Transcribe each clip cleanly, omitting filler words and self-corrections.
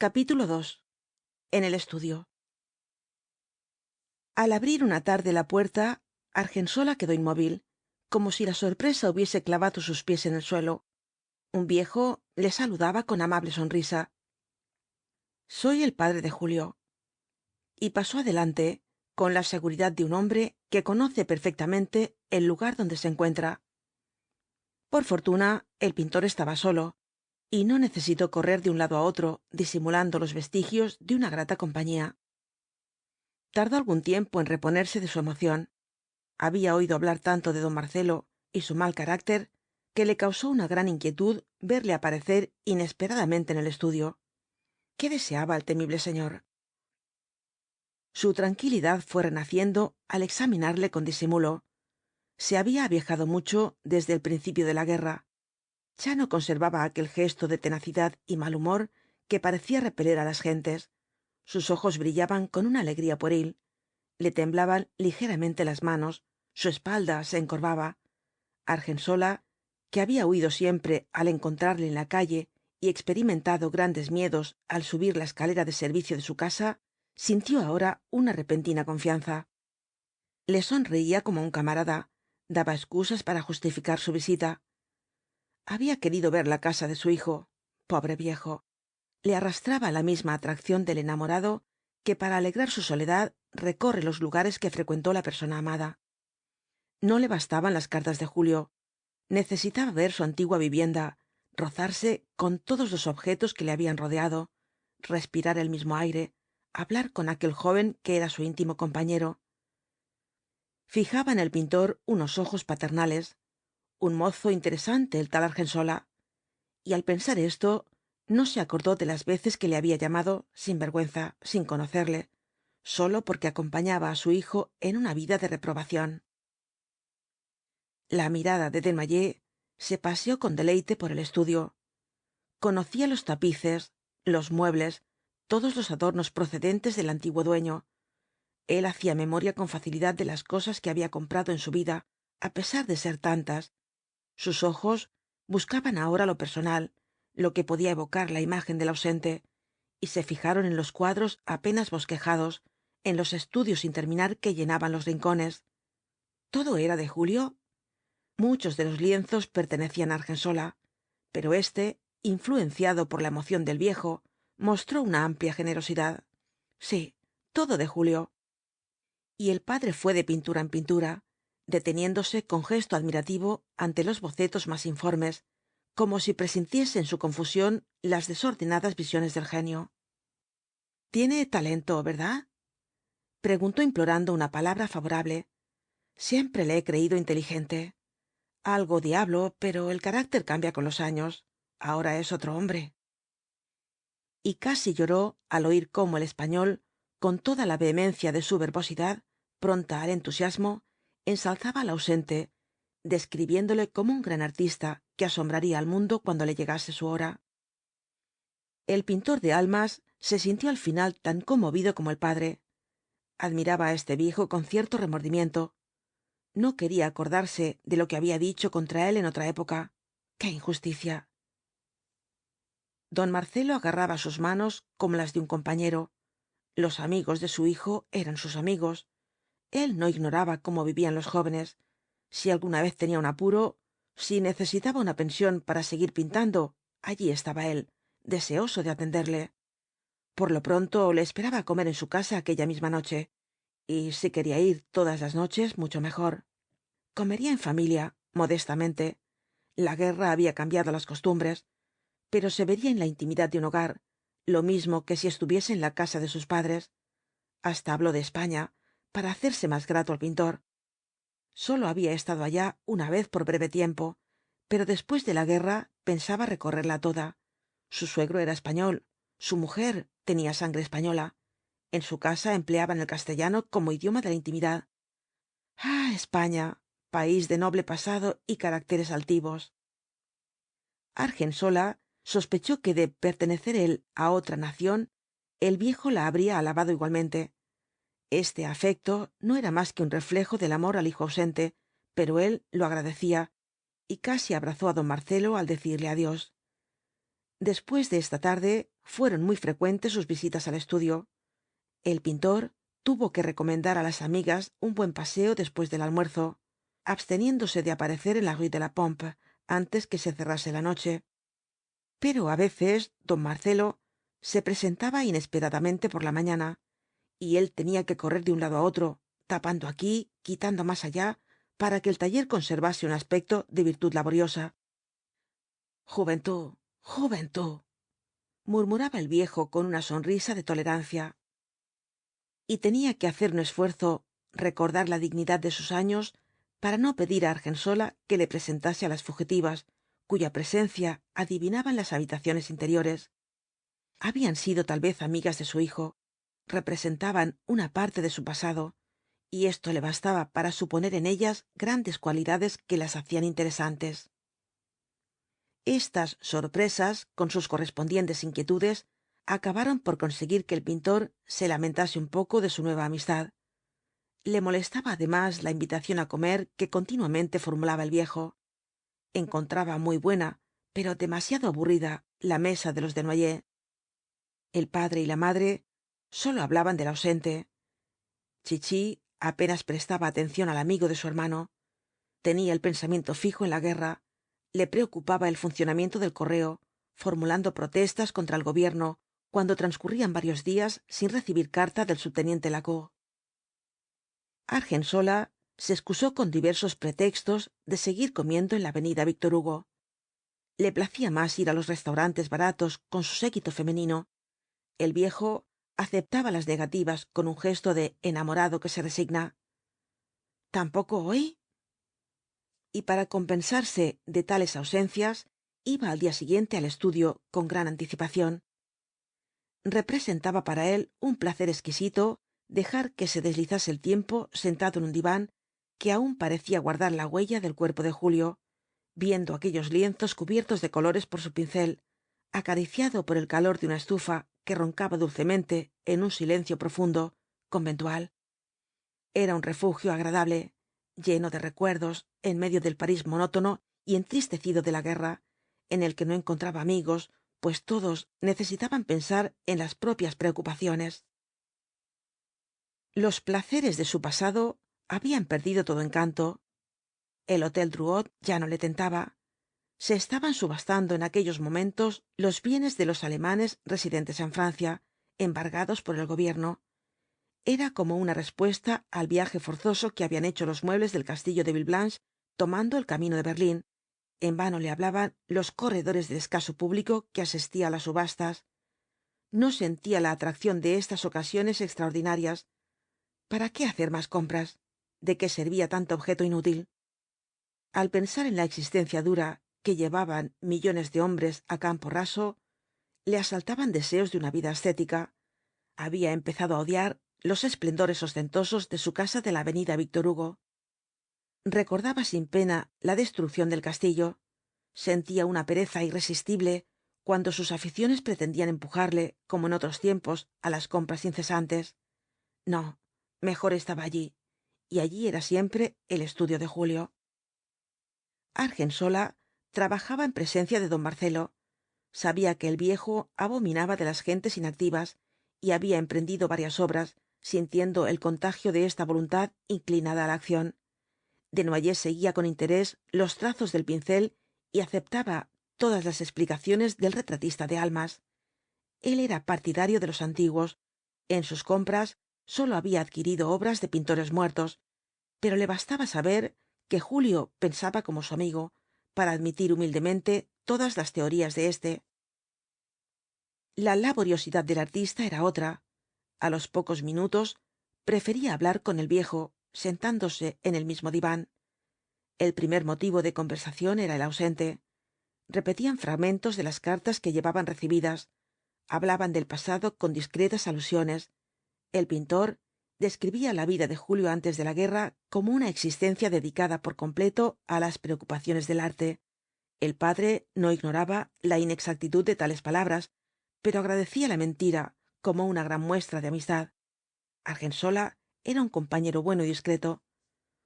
Capítulo 2. En el estudio. Al abrir una tarde la puerta, Argensola quedó inmóvil, como si la sorpresa hubiese clavado sus pies en el suelo. Un viejo le saludaba con amable sonrisa. Soy el padre de Julio. Y pasó adelante, con la seguridad de un hombre que conoce perfectamente el lugar donde se encuentra. Por fortuna, el pintor estaba solo, y no necesitó correr de un lado a otro, disimulando los vestigios de una grata compañía. Tardó algún tiempo en reponerse de su emoción. Había oído hablar tanto de don Marcelo y su mal carácter que le causó una gran inquietud verle aparecer inesperadamente en el estudio. ¿Qué deseaba el temible señor? Su tranquilidad fué renaciendo al examinarle con disimulo. Se había aviejado mucho desde el principio de la guerra. Ya no conservaba aquel gesto de tenacidad y mal humor que parecía repeler á las gentes. Sus ojos brillaban con una alegría pueril. Le temblaban ligeramente las manos, su espalda se encorvaba. Argensola, que había huido siempre al encontrarle en la calle y experimentado grandes miedos al subir la escalera de servicio de su casa, sintió ahora una repentina confianza. Le sonreía como un camarada, daba excusas para justificar su visita. Había querido ver la casa de su hijo. Pobre viejo. Le arrastraba la misma atracción del enamorado que para alegrar su soledad recorre los lugares que frecuentó la persona amada. No le bastaban las cartas de Julio. Necesitaba ver su antigua vivienda, rozarse con todos los objetos que le habían rodeado, respirar el mismo aire, hablar con aquel joven que era su íntimo compañero. Fijaba en el pintor unos ojos paternales. Un mozo interesante el tal Argensola. Y al pensar esto, no se acordó de las veces que le había llamado sin vergüenza, sin conocerle, sólo porque acompañaba á su hijo en una vida de reprobación. La mirada de Desnoyers se paseó con deleite por el estudio. Conocía los tapices, los muebles, todos los adornos procedentes del antiguo dueño. Él hacía memoria con facilidad de las cosas que había comprado en su vida, á pesar de ser tantas. Sus ojos buscaban ahora lo personal, lo que podía evocar la imagen del ausente, y se fijaron en los cuadros apenas bosquejados, en los estudios sin terminar que llenaban los rincones. ¿Todo era de Julio? Muchos de los lienzos pertenecían á Argensola, pero éste, influenciado por la emoción del viejo, mostró una amplia generosidad. Sí, todo de Julio. Y el padre fué de pintura en pintura, deteniéndose con gesto admirativo ante los bocetos más informes, como si presintiese en su confusión las desordenadas visiones del genio. Tiene talento, ¿verdad? Preguntó implorando una palabra favorable. Siempre le he creído inteligente. Algo diablo, pero el carácter cambia con los años. Ahora es otro hombre. Y casi lloró al oír cómo el español, con toda la vehemencia de su verbosidad, pronta al entusiasmo, ensalzaba al ausente, describiéndole como un gran artista que asombraría al mundo cuando le llegase su hora. El pintor de almas se sintió al final tan conmovido como el padre. Admiraba á este viejo con cierto remordimiento. No quería acordarse de lo que había dicho contra él en otra época. ¡Qué injusticia! Don Marcelo agarraba sus manos como las de un compañero. Los amigos de su hijo eran sus amigos. Él no ignoraba cómo vivían los jóvenes. Si alguna vez tenía un apuro, si necesitaba una pensión para seguir pintando, allí estaba él, deseoso de atenderle. Por lo pronto le esperaba comer en su casa aquella misma noche, y si quería ir todas las noches, mucho mejor. Comería en familia, modestamente. La guerra había cambiado las costumbres, pero se vería en la intimidad de un hogar, lo mismo que si estuviese en la casa de sus padres. Hasta habló de España, para hacerse más grato al pintor. Solo había estado allá una vez por breve tiempo, pero después de la guerra pensaba recorrerla toda. Su suegro era español, su mujer tenía sangre española. En su casa empleaban el castellano como idioma de la intimidad. Ah, España, país de noble pasado y caracteres altivos. Argensola sospechó que de pertenecer él á otra nación, el viejo la habría alabado igualmente. Este afecto no era más que un reflejo del amor al hijo ausente, pero él lo agradecía, y casi abrazó á don Marcelo al decirle adiós. Después de esta tarde fueron muy frecuentes sus visitas al estudio. El pintor tuvo que recomendar á las amigas un buen paseo después del almuerzo, absteniéndose de aparecer en la Rue de la Pompe antes que se cerrase la noche. Pero a veces don Marcelo se presentaba inesperadamente por la mañana, y él tenía que correr de un lado a otro, tapando aquí, quitando más allá, para que el taller conservase un aspecto de virtud laboriosa. Juventud, juventud, murmuraba el viejo con una sonrisa de tolerancia. Y tenía que hacer un esfuerzo, recordar la dignidad de sus años, para no pedir á Argensola que le presentase á las fugitivas, cuya presencia adivinaba en las habitaciones interiores. Habían sido tal vez amigas de su hijo, representaban una parte de su pasado, y esto le bastaba para suponer en ellas grandes cualidades que las hacían interesantes. Estas sorpresas, con sus correspondientes inquietudes, acabaron por conseguir que el pintor se lamentase un poco de su nueva amistad. Le molestaba además la invitación á comer que continuamente formulaba el viejo. Encontraba muy buena, pero demasiado aburrida, la mesa de los Desnoyers. El padre y la madre sólo hablaban del ausente. Chichi apenas prestaba atención al amigo de su hermano. Tenía el pensamiento fijo en la guerra. Le preocupaba el funcionamiento del correo, formulando protestas contra el gobierno cuando transcurrían varios días sin recibir carta del subteniente Lacour. Argensola se excusó con diversos pretextos de seguir comiendo en la avenida Víctor Hugo. Le placía más ir á los restaurantes baratos con su séquito femenino. El viejo aceptaba las negativas con un gesto de enamorado que se resigna. ¿Tampoco hoy? Y para compensarse de tales ausencias, iba al día siguiente al estudio con gran anticipación. Representaba para él un placer exquisito dejar que se deslizase el tiempo sentado en un diván que aún parecía guardar la huella del cuerpo de Julio, viendo aquellos lienzos cubiertos de colores por su pincel, acariciado por el calor de una estufa que roncaba dulcemente en un silencio profundo, conventual. Era un refugio agradable, lleno de recuerdos, en medio del París monótono y entristecido de la guerra, en el que no encontraba amigos, pues todos necesitaban pensar en las propias preocupaciones. Los placeres de su pasado habían perdido todo encanto. El hotel Drouot ya no le tentaba. Se estaban subastando en aquellos momentos los bienes de los alemanes residentes en Francia, embargados por el gobierno. Era como una respuesta al viaje forzoso que habían hecho los muebles del castillo de Villeblanche tomando el camino de Berlín. En vano le hablaban los corredores del escaso público que asistía á las subastas. No sentía la atracción de estas ocasiones extraordinarias. ¿Para qué hacer más compras? ¿De qué servía tanto objeto inútil? Al pensar en la existencia dura que llevaban millones de hombres a campo raso, le asaltaban deseos de una vida ascética. Había empezado a odiar los esplendores ostentosos de su casa de la avenida Víctor Hugo. Recordaba sin pena la destrucción del castillo. Sentía una pereza irresistible cuando sus aficiones pretendían empujarle, como en otros tiempos, a las compras incesantes. No, mejor estaba allí, y allí era siempre el estudio de Julio. Argensola trabajaba en presencia de don Marcelo. Sabía que el viejo abominaba de las gentes inactivas, y había emprendido varias obras, sintiendo el contagio de esta voluntad inclinada a la acción. Desnoyers seguía con interés los trazos del pincel y aceptaba todas las explicaciones del retratista de almas. Él era partidario de los antiguos. En sus compras sólo había adquirido obras de pintores muertos, pero le bastaba saber que Julio pensaba como su amigo, para admitir humildemente todas las teorías de éste. La laboriosidad del artista era otra. A los pocos minutos prefería hablar con el viejo, sentándose en el mismo diván. El primer motivo de conversación era el ausente. Repetían fragmentos de las cartas que llevaban recibidas. Hablaban del pasado con discretas alusiones. El pintor describía la vida de Julio antes de la guerra como una existencia dedicada por completo a las preocupaciones del arte. El padre no ignoraba la inexactitud de tales palabras, pero agradecía la mentira como una gran muestra de amistad. Argensola era un compañero bueno y discreto.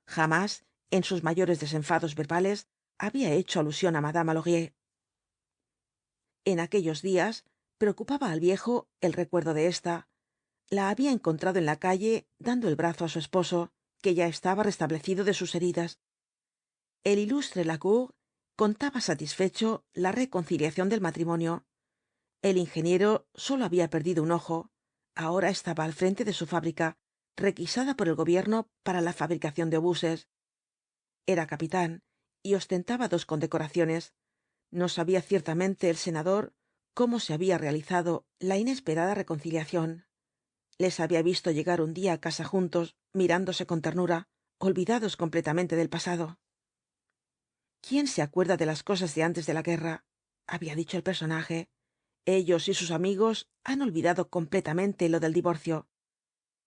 Jamás, en sus mayores desenfados verbales, había hecho alusión á madama Laurier. En aquellos días preocupaba al viejo el recuerdo de ésta. La había encontrado en la calle dando el brazo á su esposo, que ya estaba restablecido de sus heridas. El ilustre Lacour contaba satisfecho la reconciliación del matrimonio. El ingeniero sólo había perdido un ojo. Ahora estaba al frente de su fábrica, requisada por el gobierno para la fabricación de obuses. Era capitán y ostentaba 2 condecoraciones. No sabía ciertamente el senador cómo se había realizado la inesperada reconciliación. Les había visto llegar un día a casa juntos, mirándose con ternura, olvidados completamente del pasado. ¿Quién se acuerda de las cosas de antes de la guerra? Había dicho el personaje. Ellos y sus amigos han olvidado completamente lo del divorcio.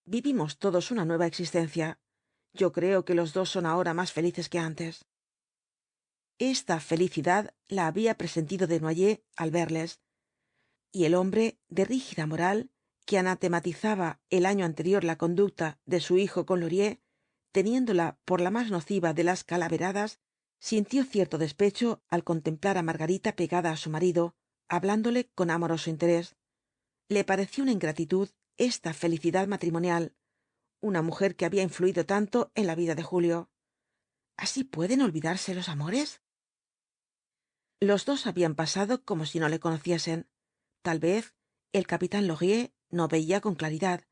Vivimos todos una nueva existencia. Yo creo que los dos son ahora más felices que antes. Esta felicidad la había presentido Desnoyers al verles, y el hombre de rígida moral, que anatematizaba el año anterior la conducta de su hijo con Laurier, teniéndola por la más nociva de las calaveradas, sintió cierto despecho al contemplar á Margarita pegada á su marido, hablándole con amoroso interés. Le pareció una ingratitud esta felicidad matrimonial, una mujer que había influido tanto en la vida de Julio. ¿Así pueden olvidarse los amores? Los dos habían pasado como si no le conociesen. Tal vez el capitán Laurier no veía con claridad,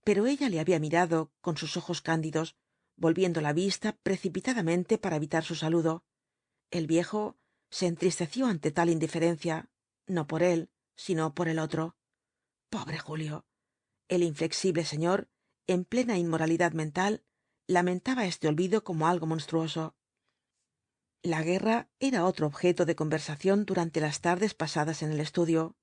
pero ella le había mirado con sus ojos cándidos, volviendo la vista precipitadamente para evitar su saludo. El viejo se entristeció ante tal indiferencia, no por él, sino por el otro. Pobre Julio. El inflexible señor, en plena inmoralidad mental, lamentaba este olvido como algo monstruoso. La guerra era otro objeto de conversación durante las tardes pasadas en el estudio.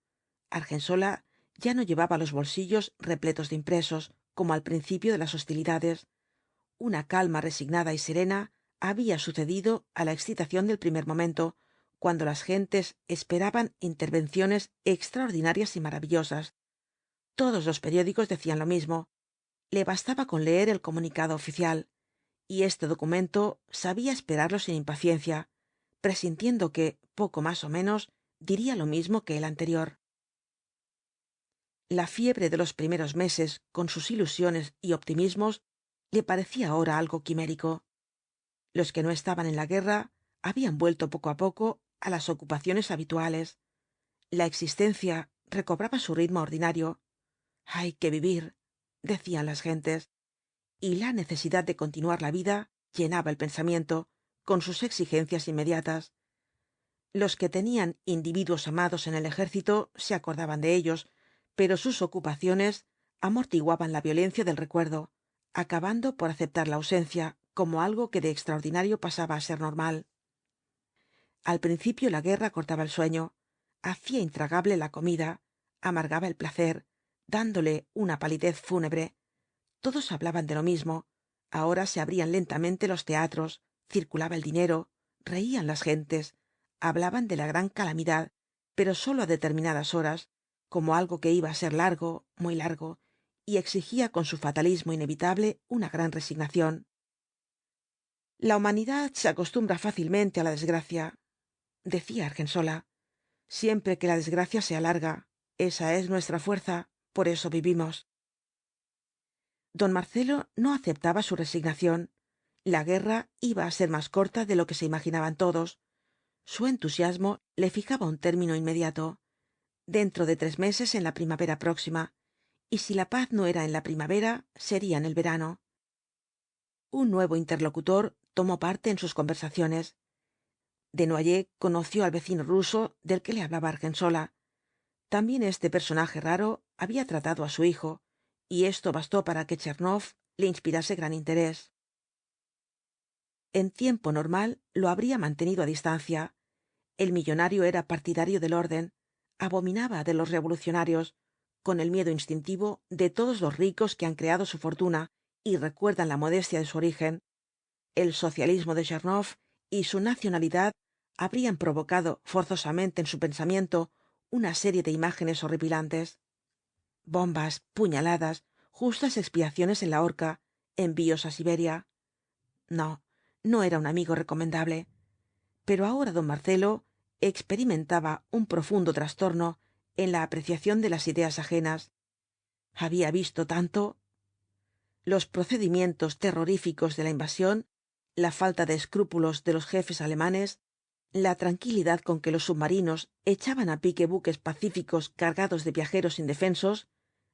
Argensola ya no llevaba los bolsillos repletos de impresos, como al principio de las hostilidades. Una calma resignada y serena había sucedido á la excitación del primer momento, cuando las gentes esperaban intervenciones extraordinarias y maravillosas. Todos los periódicos decían lo mismo. Le bastaba con leer el comunicado oficial, y este documento sabía esperarlo sin impaciencia, presintiendo que, poco más o menos, diría lo mismo que el anterior. La fiebre de los primeros meses, con sus ilusiones y optimismos, le parecía ahora algo quimérico. Los que no estaban en la guerra habían vuelto poco á poco á las ocupaciones habituales. La existencia recobraba su ritmo ordinario. Hay que vivir, decían las gentes, y la necesidad de continuar la vida llenaba el pensamiento, con sus exigencias inmediatas. Los que tenían individuos amados en el ejército se acordaban de ellos, pero sus ocupaciones amortiguaban la violencia del recuerdo, acabando por aceptar la ausencia como algo que de extraordinario pasaba á ser normal. Al principio la guerra cortaba el sueño, hacía intragable la comida, amargaba el placer, dándole una palidez fúnebre. Todos hablaban de lo mismo. Ahora se abrían lentamente los teatros, circulaba el dinero, reían las gentes, hablaban de la gran calamidad, pero sólo á determinadas horas, como algo que iba á ser largo, muy largo, y exigía con su fatalismo inevitable una gran resignación. La humanidad se acostumbra fácilmente á la desgracia, decía Argensola. Siempre que la desgracia se alarga, esa es nuestra fuerza, por eso vivimos. Don Marcelo no aceptaba su resignación. La guerra iba á ser más corta de lo que se imaginaban todos. Su entusiasmo le fijaba un término inmediato. Dentro de 3 meses en la primavera próxima. Y si la paz no era en la primavera, sería en el verano. Un nuevo interlocutor tomó parte en sus conversaciones. Desnoyers conoció al vecino ruso del que le hablaba Argensola. También este personaje raro había tratado á su hijo, y esto bastó para que Tchernoff le inspirase gran interés. En tiempo normal lo habría mantenido á distancia. El millonario era partidario del orden, abominaba de los revolucionarios, con el miedo instintivo de todos los ricos que han creado su fortuna y recuerdan la modestia de su origen. El socialismo de Tchernoff y su nacionalidad habrían provocado forzosamente en su pensamiento una serie de imágenes horripilantes. Bombas, puñaladas, justas expiaciones en la horca, envíos á Siberia. No, no era un amigo recomendable. Pero ahora don Marcelo experimentaba un profundo trastorno en la apreciación de las ideas ajenas. Había visto tanto. Los procedimientos terroríficos de la invasión, la falta de escrúpulos de los jefes alemanes, la tranquilidad con que los submarinos echaban á pique buques pacíficos cargados de viajeros indefensos,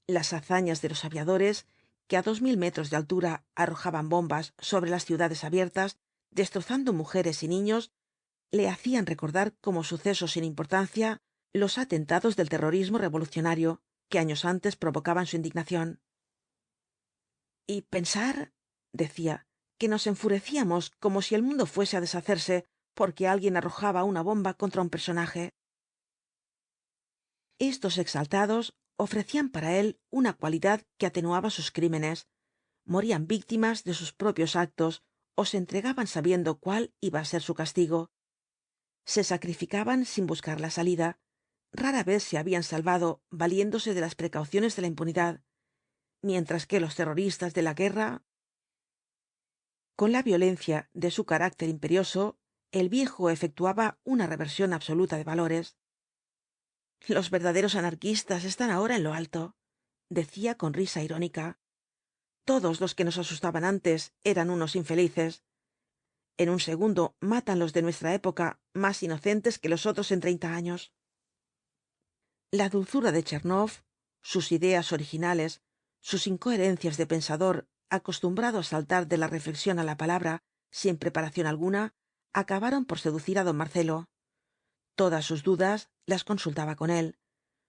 las hazañas de los aviadores que á 2000 metros de altura arrojaban bombas sobre las ciudades abiertas, destrozando mujeres y niños, le hacían recordar como sucesos sin importancia los atentados del terrorismo revolucionario que años antes provocaban su indignación. Y pensar, decía, que nos enfurecíamos como si el mundo fuese á deshacerse porque alguien arrojaba una bomba contra un personaje. Estos exaltados ofrecían para él una cualidad que atenuaba sus crímenes. Morían víctimas de sus propios actos o se entregaban sabiendo cuál iba á ser su castigo. Se sacrificaban sin buscar la salida. Rara vez se habían salvado valiéndose de las precauciones de la impunidad, mientras que los terroristas de la guerra. Con la violencia de su carácter imperioso, el viejo efectuaba una reversión absoluta de valores. Los verdaderos anarquistas están ahora en lo alto, decía con risa irónica. Todos los que nos asustaban antes eran unos infelices. En un segundo matan los de nuestra época más inocentes que los otros en 30 años. La dulzura de Tchernoff, sus ideas originales, sus incoherencias de pensador acostumbrado á saltar de la reflexión á la palabra sin preparación alguna, acabaron por seducir á don Marcelo. Todas sus dudas las consultaba con él.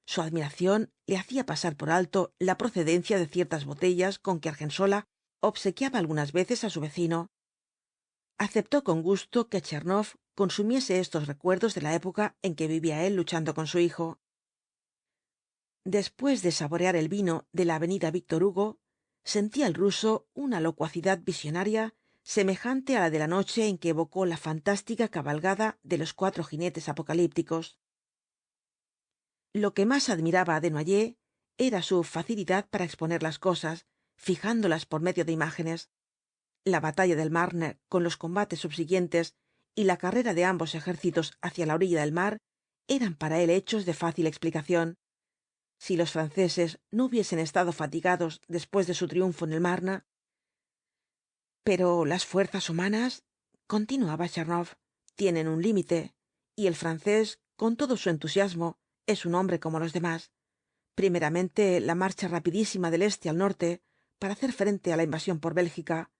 Su admiración le hacía pasar por alto la procedencia de ciertas botellas con que Argensola obsequiaba algunas veces á su vecino. Aceptó con gusto que Tchernoff consumiese estos recuerdos de la época en que vivía él luchando con su hijo. Después de saborear el vino de la avenida Víctor Hugo, sentía el ruso una locuacidad visionaria semejante á la de la noche en que evocó la fantástica cabalgada de los 4 jinetes apocalípticos. Lo que más admiraba á Desnoyers era su facilidad para exponer las cosas, fijándolas por medio de imágenes. La batalla del Marne con los combates subsiguientes y la carrera de ambos ejércitos hacia la orilla del mar eran para él hechos de fácil explicación. Si los franceses no hubiesen estado fatigados después de su triunfo en el Marne. Pero las fuerzas humanas, continuaba Tchernoff, tienen un límite, y el francés, con todo su entusiasmo, es un hombre como los demás. Primeramente, la marcha rapidísima del este al norte para hacer frente á la invasión por Bélgica,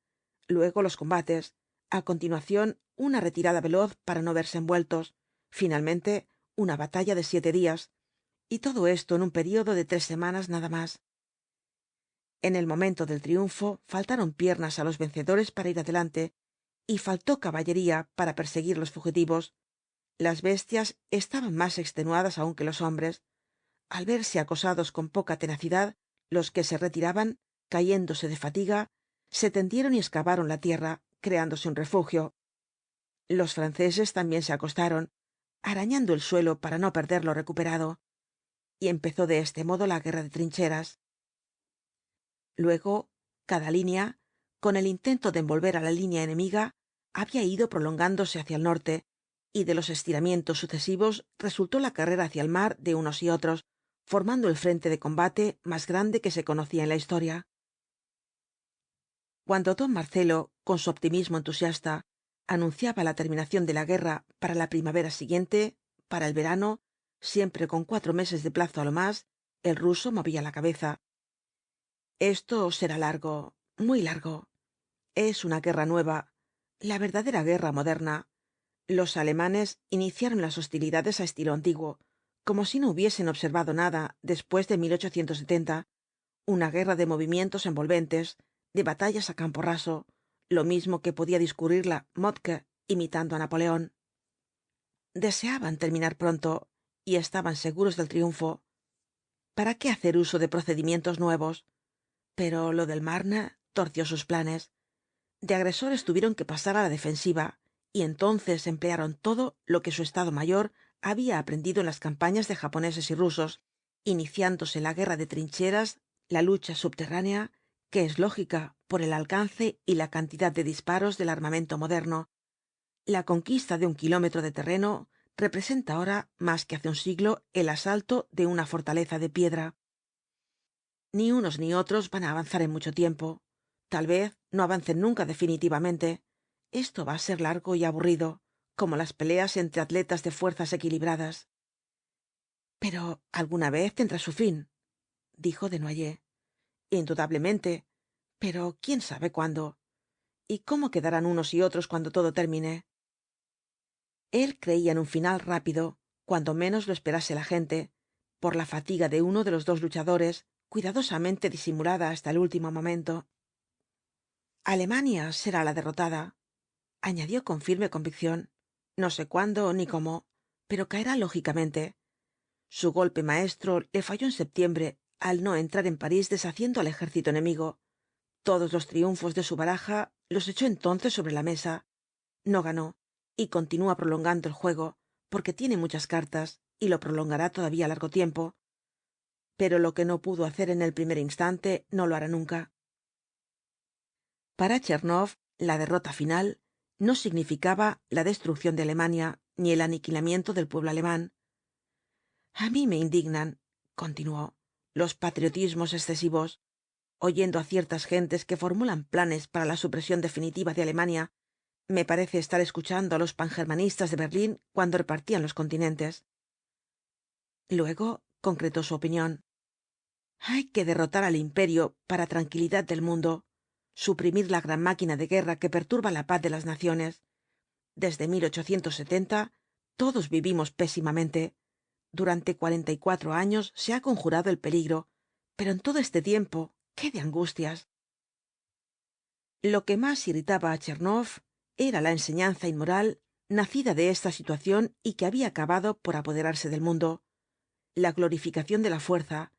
luego los combates, a continuación una retirada veloz para no verse envueltos, finalmente una batalla de 7 días, y todo esto en un período de 3 semanas nada más. En el momento del triunfo faltaron piernas á los vencedores para ir adelante, y faltó caballería para perseguir los fugitivos. Las bestias estaban más extenuadas aún que los hombres. Al verse acosados con poca tenacidad, los que se retiraban, cayéndose de fatiga, se tendieron y excavaron la tierra, creándose un refugio. Los franceses también se acostaron, arañando el suelo para no perder lo recuperado. Y empezó de este modo la guerra de trincheras. Luego, cada línea, con el intento de envolver á la línea enemiga, había ido prolongándose hacia el norte, y de los estiramientos sucesivos resultó la carrera hacia el mar de unos y otros, formando el frente de combate más grande que se conocía en la historia. Cuando don Marcelo, con su optimismo entusiasta, anunciaba la terminación de la guerra para la primavera siguiente, para el verano, siempre con 4 meses de plazo á lo más, el ruso movía la cabeza. Esto será largo, muy largo. Es una guerra nueva, la verdadera guerra moderna. Los alemanes iniciaron las hostilidades a estilo antiguo, como si no hubiesen observado nada después de 1870, una guerra de movimientos envolventes, de batallas a campo raso, lo mismo que podía discurrirla Moltke imitando a Napoleón. Deseaban terminar pronto, y estaban seguros del triunfo. ¿Para qué hacer uso de procedimientos nuevos? Pero lo del Marne torció sus planes. De agresores tuvieron que pasar á la defensiva, y entonces emplearon todo lo que su Estado Mayor había aprendido en las campañas de japoneses y rusos, iniciándose la guerra de trincheras, la lucha subterránea, que es lógica por el alcance y la cantidad de disparos del armamento moderno, la conquista de 1 kilómetro de terreno representa ahora, más que hace un siglo, el asalto de una fortaleza de piedra. Ni unos ni otros van a avanzar en mucho tiempo. Tal vez no avancen nunca definitivamente. Esto va a ser largo y aburrido, como las peleas entre atletas de fuerzas equilibradas. Pero alguna vez tendrá su fin, dijo Desnoyers. Indudablemente. Pero quién sabe cuándo. ¿Y cómo quedarán unos y otros cuando todo termine? Él creía en un final rápido, cuando menos lo esperase la gente, por la fatiga de uno de los dos luchadores, cuidadosamente disimulada hasta el último momento. Alemania será la derrotada, añadió con firme convicción. No sé cuándo ni cómo, pero caerá lógicamente. Su golpe maestro le falló en septiembre al no entrar en París deshaciendo al ejército enemigo. Todos los triunfos de su baraja los echó entonces sobre la mesa. No ganó, y continúa prolongando el juego, porque tiene muchas cartas, y lo prolongará todavía largo tiempo. Pero lo que no pudo hacer en el primer instante, no lo hará nunca. Para Tchernoff, la derrota final no significaba la destrucción de Alemania, ni el aniquilamiento del pueblo alemán. A mí me indignan, continuó, los patriotismos excesivos. Oyendo a ciertas gentes que formulan planes para la supresión definitiva de Alemania, me parece estar escuchando a los pangermanistas de Berlín cuando repartían los continentes. Luego concretó su opinión. Hay que derrotar al imperio para tranquilidad del mundo, suprimir la gran máquina de guerra que perturba la paz de las naciones. Desde 1870 todos vivimos pésimamente. Durante 44 años se ha conjurado el peligro, pero en todo este tiempo, ¡qué de angustias! Lo que más irritaba a Tchernoff era la enseñanza inmoral nacida de esta situación y que había acabado por apoderarse del mundo. La glorificación de la fuerza,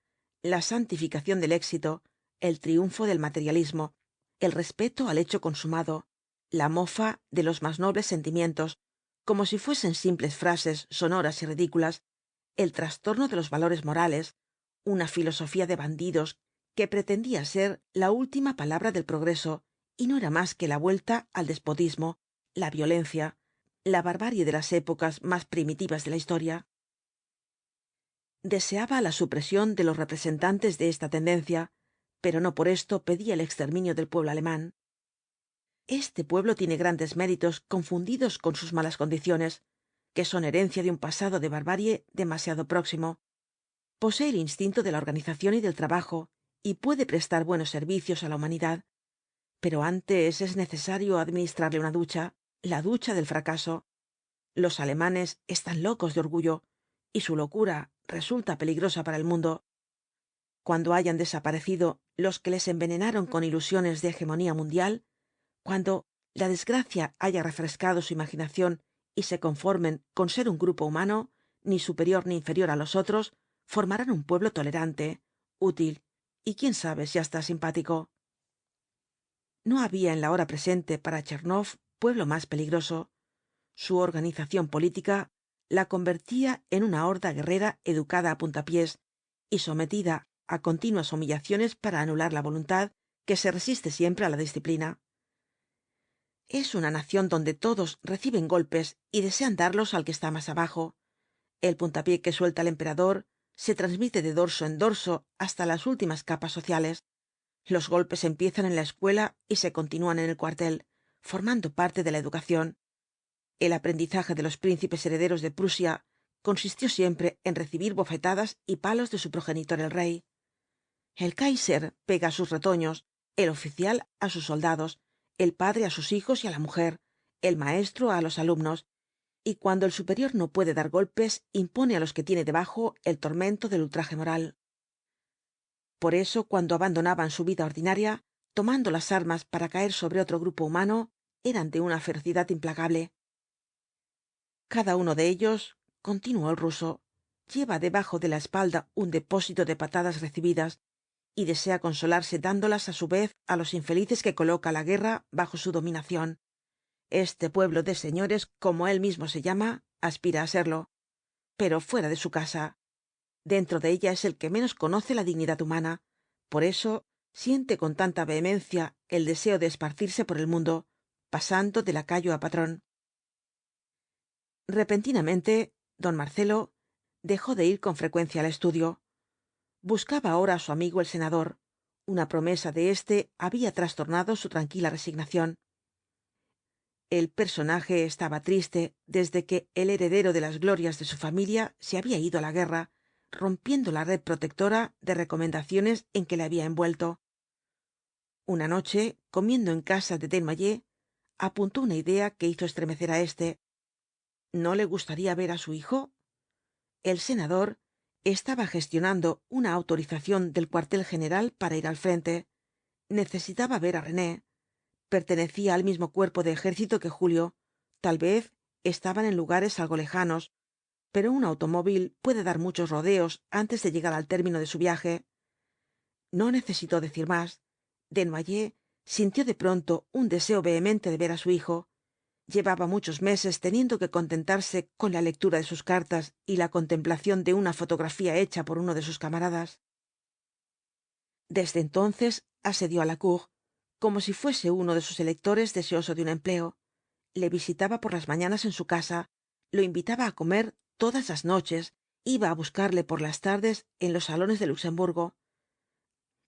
la santificación del éxito, el triunfo del materialismo, el respeto al hecho consumado, la mofa de los más nobles sentimientos, como si fuesen simples frases sonoras y ridículas, el trastorno de los valores morales, una filosofía de bandidos que pretendía ser la última palabra del progreso, y no era más que la vuelta al despotismo, la violencia, la barbarie de las épocas más primitivas de la historia. Deseaba la supresión de los representantes de esta tendencia, pero no por esto pedía el exterminio del pueblo alemán. Este pueblo tiene grandes méritos confundidos con sus malas condiciones, que son herencia de un pasado de barbarie demasiado próximo. Posee el instinto de la organización y del trabajo, y puede prestar buenos servicios a la humanidad. Pero antes es necesario administrarle una ducha, la ducha del fracaso. Los alemanes están locos de orgullo, y su locura resulta peligrosa para el mundo. Cuando hayan desaparecido los que les envenenaron con ilusiones de hegemonía mundial, cuando la desgracia haya refrescado su imaginación y se conformen con ser un grupo humano, ni superior ni inferior a los otros, formarán un pueblo tolerante, útil y quién sabe si hasta simpático. No había en la hora presente para Tchernoff pueblo más peligroso. Su organización política la convertía en una horda guerrera educada a puntapiés y sometida a continuas humillaciones para anular la voluntad que se resiste siempre a la disciplina. Es una nación donde todos reciben golpes y desean darlos al que está más abajo. El puntapié que suelta el emperador se transmite de dorso en dorso hasta las últimas capas sociales. Los golpes empiezan en la escuela y se continúan en el cuartel, formando parte de la educación. El aprendizaje de los príncipes herederos de Prusia consistió siempre en recibir bofetadas y palos de su progenitor el rey. El Kaiser pega a sus retoños, el oficial a sus soldados, el padre a sus hijos y a la mujer, el maestro a los alumnos, y cuando el superior no puede dar golpes, impone a los que tiene debajo el tormento del ultraje moral. Por eso, cuando abandonaban su vida ordinaria, tomando las armas para caer sobre otro grupo humano, eran de una ferocidad implacable. Cada uno de ellos, continuó el ruso, lleva debajo de la espalda un depósito de patadas recibidas, y desea consolarse dándolas á su vez á los infelices que coloca la guerra bajo su dominación. Este pueblo de señores, como él mismo se llama, aspira á serlo, pero fuera de su casa. Dentro de ella es el que menos conoce la dignidad humana. Por eso siente con tanta vehemencia el deseo de esparcirse por el mundo, pasando de lacayo á patrón. Repentinamente, don Marcelo dejó de ir con frecuencia al estudio. Buscaba ahora á su amigo el senador. Una promesa de éste había trastornado su tranquila resignación. El personaje estaba triste desde que el heredero de las glorias de su familia se había ido á la guerra, rompiendo la red protectora de recomendaciones en que le había envuelto. Una noche, comiendo en casa de Desnoyers, apuntó una idea que hizo estremecer á éste. ¿No le gustaría ver á su hijo? El senador estaba gestionando una autorización del cuartel general para ir al frente. Necesitaba ver á René. Pertenecía al mismo cuerpo de ejército que Julio. Tal vez estaban en lugares algo lejanos, pero un automóvil puede dar muchos rodeos antes de llegar al término de su viaje. No necesitó decir más. Desnoyers sintió de pronto un deseo vehemente de ver á su hijo. Llevaba muchos meses teniendo que contentarse con la lectura de sus cartas y la contemplación de una fotografía hecha por uno de sus camaradas. Desde entonces asedió á Lacour, como si fuese uno de sus electores deseoso de un empleo. Le visitaba por las mañanas en su casa, lo invitaba á comer todas las noches, iba á buscarle por las tardes en los salones de Luxemburgo.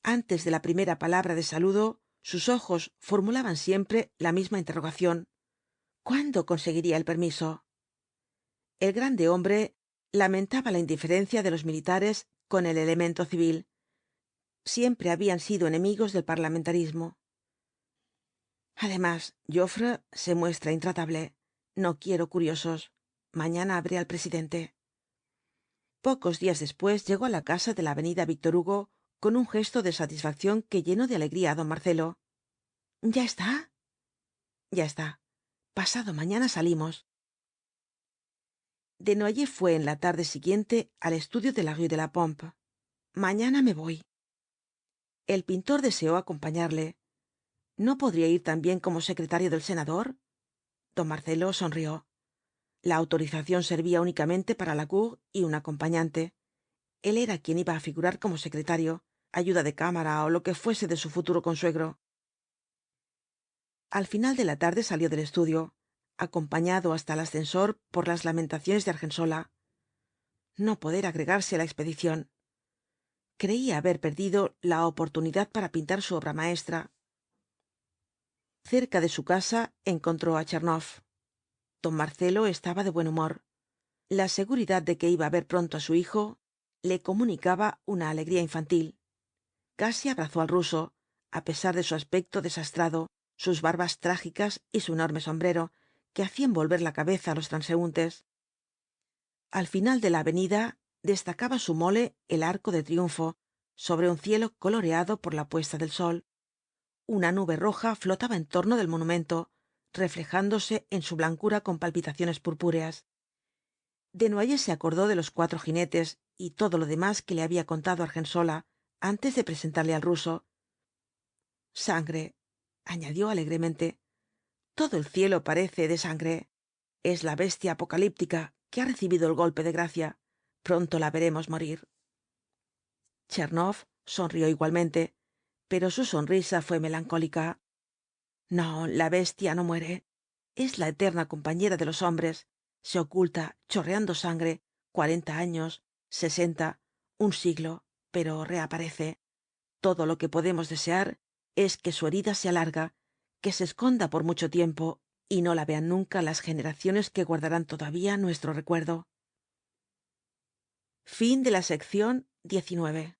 Antes de la primera palabra de saludo, sus ojos formulaban siempre la misma interrogación: ¿cuándo conseguiría el permiso? El grande hombre lamentaba la indiferencia de los militares con el elemento civil. Siempre habían sido enemigos del parlamentarismo. Además, Joffre se muestra intratable. No quiero curiosos. Mañana habré al presidente. Pocos días después llegó a la casa de la avenida Víctor Hugo con un gesto de satisfacción que llenó de alegría á don Marcelo. ¿Ya está? Ya está. Pasado mañana salimos. Desnoyers fué en la tarde siguiente al estudio de la Rue de la Pompe. Mañana me voy. El pintor deseó acompañarle. ¿No podría ir también como secretario del senador? Don Marcelo sonrió. La autorización servía únicamente para Lacour y un acompañante. Él era quien iba a figurar como secretario, ayuda de cámara o lo que fuese de su futuro consuegro. Al final de la tarde salió del estudio, acompañado hasta el ascensor por las lamentaciones de Argensola. No poder agregarse a la expedición. Creía haber perdido la oportunidad para pintar su obra maestra. Cerca de su casa encontró a Tchernoff. Don Marcelo estaba de buen humor. La seguridad de que iba a ver pronto a su hijo le comunicaba una alegría infantil. Casi abrazó al ruso, a pesar de su aspecto desastrado, sus barbas trágicas y su enorme sombrero, que hacían volver la cabeza á los transeúntes. Al final de la avenida destacaba su mole el Arco de Triunfo, sobre un cielo coloreado por la puesta del sol. Una nube roja flotaba en torno del monumento, reflejándose en su blancura con palpitaciones purpúreas. Desnoyers se acordó de los 4 jinetes y todo lo demás que le había contado Argensola antes de presentarle al ruso. Sangre, añadió alegremente. Todo el cielo parece de sangre. Es la bestia apocalíptica que ha recibido el golpe de gracia. Pronto la veremos morir. Tchernoff sonrió igualmente, pero su sonrisa fué melancólica. No, la bestia no muere. Es la eterna compañera de los hombres. Se oculta, chorreando sangre, 40 años, 60, un siglo, pero reaparece. Todo lo que podemos desear es que su herida se alarga, que se esconda por mucho tiempo y no la vean nunca las generaciones que guardarán todavía nuestro recuerdo. Fin de la sección 19.